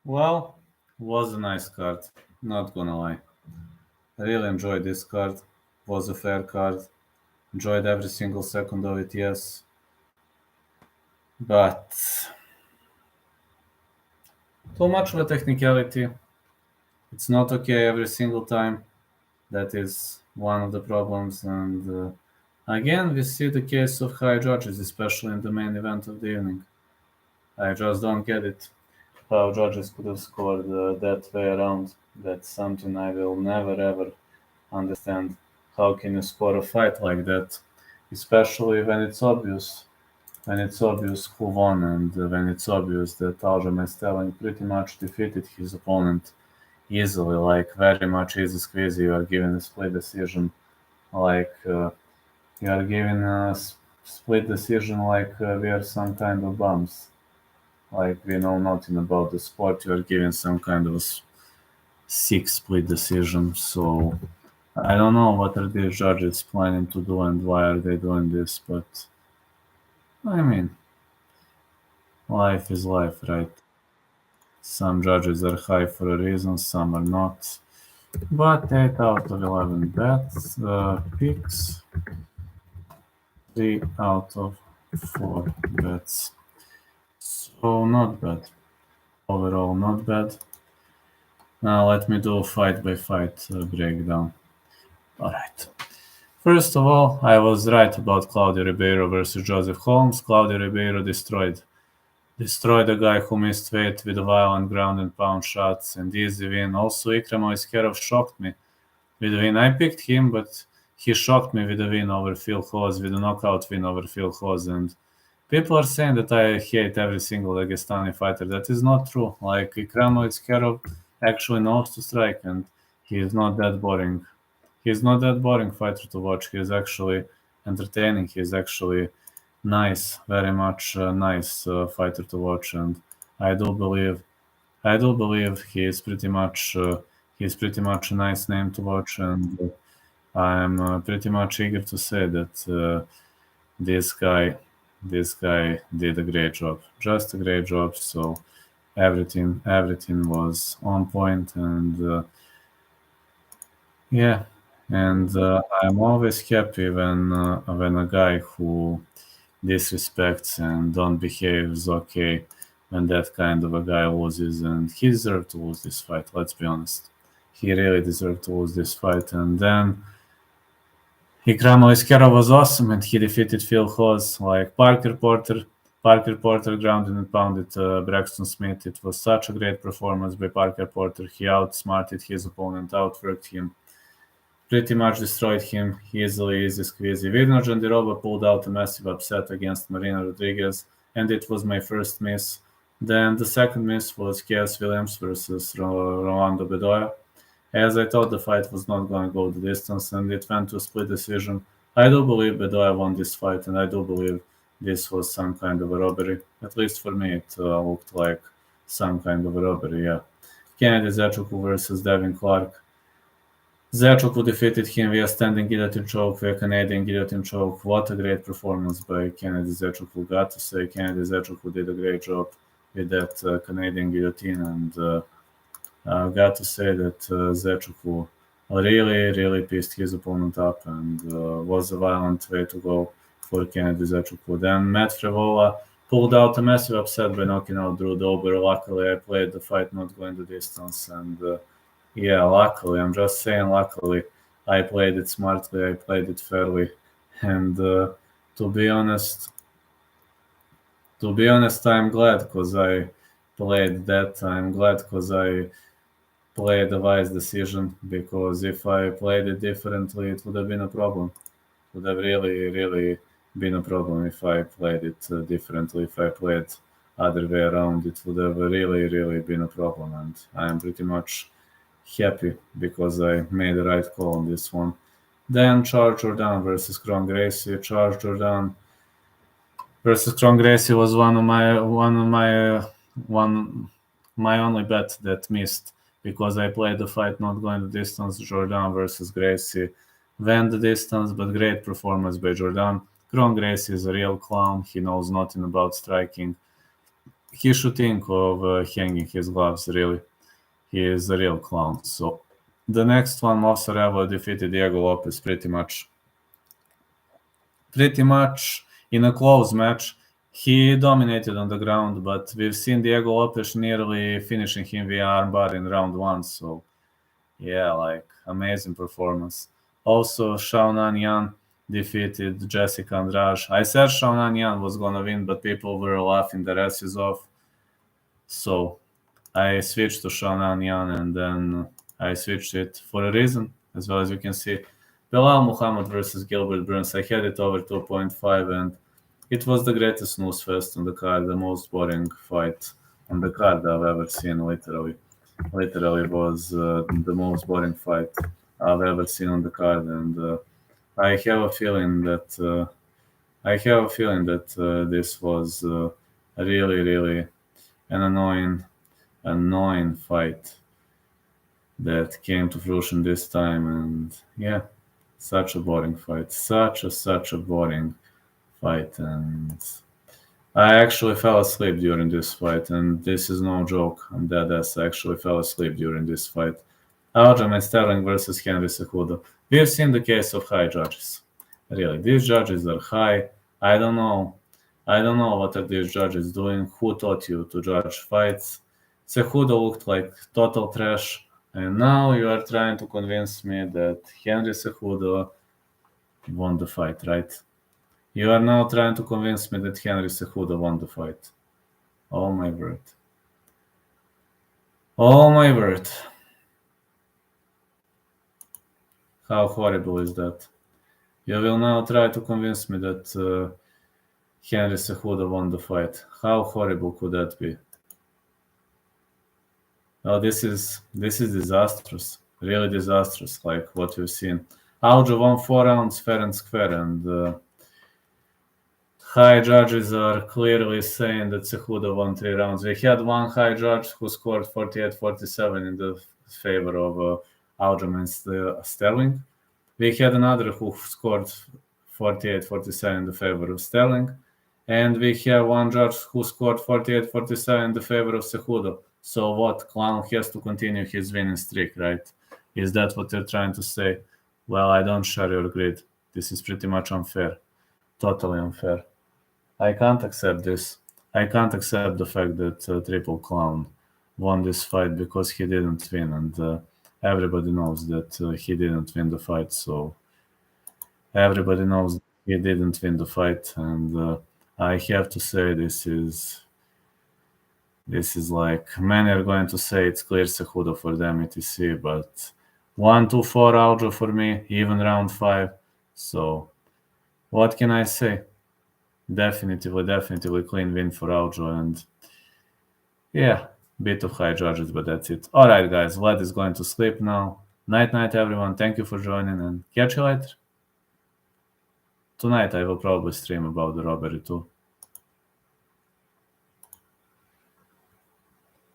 Well, was a nice card. Not gonna lie. I really enjoyed this card. Was a fair card. Enjoyed every single second of it, yes. But too much of a technicality. It's not okay every single time. That is one of the problems. And again, we see the case of high judges, especially in the main event of the evening. I just don't get it. How judges could have scored that way around. That's something I will never ever understand. How can you score a fight like that? Especially when it's obvious. When it's obvious who won and when it's obvious that Aljamain Sterling pretty much defeated his opponent easily, like very much easy squeeze. You are given a split decision, like you are given a split decision like we are some kind of bums. Like we know nothing about the sport. You are given some kind of sick split decision. So I don't know what are these judges planning to do and why are they doing this, but I mean, life is life, right? Some judges are high for a reason, some are not. But 8 out of 11 bets, picks, 3 out of 4 bets. So not bad. Overall, not bad. Now let me do a fight by fight breakdown. Alright. First of all, I was right about Claudio Ribeiro versus Joseph Holmes. Claudio Ribeiro destroyed a guy who missed weight with violent ground and pound shots and easy win. Also, Ikram Oiskerov shocked me with a win. I picked him, but he shocked me with a win over Phil Hawes, with a knockout win over Phil Hawes. And people are saying that I hate every single Dagestani fighter. That is not true. Like, Ikram Oiskerov actually knows to strike, and he is not that boring. He's not that boring fighter to watch. He is actually entertaining. He is actually nice, very much nice fighter to watch, and I do believe, he is pretty much a nice name to watch, and I'm pretty much eager to say that this guy, did a great job, just a great job. So everything was on point, and yeah, and I'm always happy when a guy who disrespects and don't behaves okay when that kind of a guy loses, and he deserved to lose this fight. Let's be honest, he really deserved to lose this fight. And then Ikram Oiskerov was awesome, and he defeated Phil Hawes. Like Parker Porter grounded and pounded Braxton Smith. It was such a great performance by Parker Porter. He outsmarted his opponent, outworked him, pretty much destroyed him easily, easy squeezy. Vidno Jandiroba pulled out a massive upset against Marina Rodriguez, and it was my first miss. Then the second miss was Chaos Williams versus Rolando Bedoya. As I thought the fight was not going to go the distance, and it went to a split decision. I do believe Bedoya won this fight, and I do believe this was some kind of a robbery. At least for me, it looked like some kind of a robbery, yeah. Kennedy Zechukwu versus Devin Clark. Zechukwu defeated him via standing guillotine choke, via Canadian guillotine choke. What a great performance by Kennedy Zechukwu. Got to say, Kennedy Zechukwu did a great job with that Canadian guillotine, and got to say that Zechukwu really pissed his opponent up, and was a violent way to go for Kennedy Zechukwu. Then Matt Frevola pulled out a massive upset by knocking out Drew Dober. Luckily, I played the fight not going the distance, and yeah, luckily, I'm just saying luckily, I played it smartly, I played it fairly, and to be honest, I'm glad because I played that. I'm glad because I played a wise decision, because if I played it differently, it would have been a problem. It would have really been a problem if I played it differently. If I played other way around, it would have really been a problem, and I am pretty much happy because I made the right call on this one. Then Charles Jourdain versus Kron Gracie. Charles Jourdain versus Kron Gracie was one of my only bet that missed, because I played the fight not going the distance. Jourdain versus Gracie went the distance, but great performance by Jourdain. Kron Gracie is a real clown. He knows nothing about striking. he should think of hanging his gloves, really. He is a real clown. So the next one, Mossarella defeated Diego Lopez pretty much in a close match. He dominated on the ground, but we've seen Diego Lopez nearly finishing him via armbar in round 1. So yeah, like amazing performance. Also, Xiaonan Yan defeated Jessica Andrade. I said Xiaonan Yan was gonna win, but people were laughing their asses off. So I switched to Xiaonan Yan, and then I switched it for a reason, as well as you can see. Belal Muhammad versus Gilbert Burns. I had it over 2.5, and it was the greatest snooze fest on the card, the most boring fight on the card I've ever seen, literally. Literally was the most boring fight I've ever seen on the card, and I have a feeling that this was really, really an annoying fight that came to fruition this time, and yeah, such a boring fight, such a boring fight, and I actually fell asleep during this fight, and this is no joke. I'm dead ass. I actually fell asleep during this fight. Aljamain Sterling versus Henry Cejudo. We have seen the case of high judges. Really, these judges are high. I don't know what are these judges doing. Who taught you to judge fights? Cejudo looked like total trash, and now you are trying to convince me that Henry Cejudo won the fight, right? You are now trying to convince me that Henry Cejudo won the fight. Oh my word. Oh my word. How horrible is that? You will now try to convince me that Henry Cejudo won the fight. How horrible could that be? Oh, this is disastrous. Really disastrous, like what we've seen. Aljo won 4 rounds fair and square, and high judges are clearly saying that Cejudo won 3 rounds. We had one high judge who scored 48-47 in the favor of Aljamain Sterling. We had another who scored 48-47 in the favor of Sterling. And we have one judge who scored 48-47 in the favor of Cejudo. So what? Clown has to continue his winning streak, right? Is that what you're trying to say? Well, I don't share your greed. This is pretty much unfair. Totally unfair. I can't accept this. I can't accept the fact that Triple Clown won this fight because he didn't win, and everybody knows that he didn't win the fight. So everybody knows he didn't win the fight, and I have to say this is like many are going to say it's clear Cejudo for them, etc. But 1-2-4 Aljo for me, even round 5. So what can I say? Definitely clean win for Aljo, and yeah, bit of high judges, but that's it. All right, guys, Vlad is going to sleep now. Night, everyone. Thank you for joining, and catch you later. Tonight I will probably stream about the robbery too.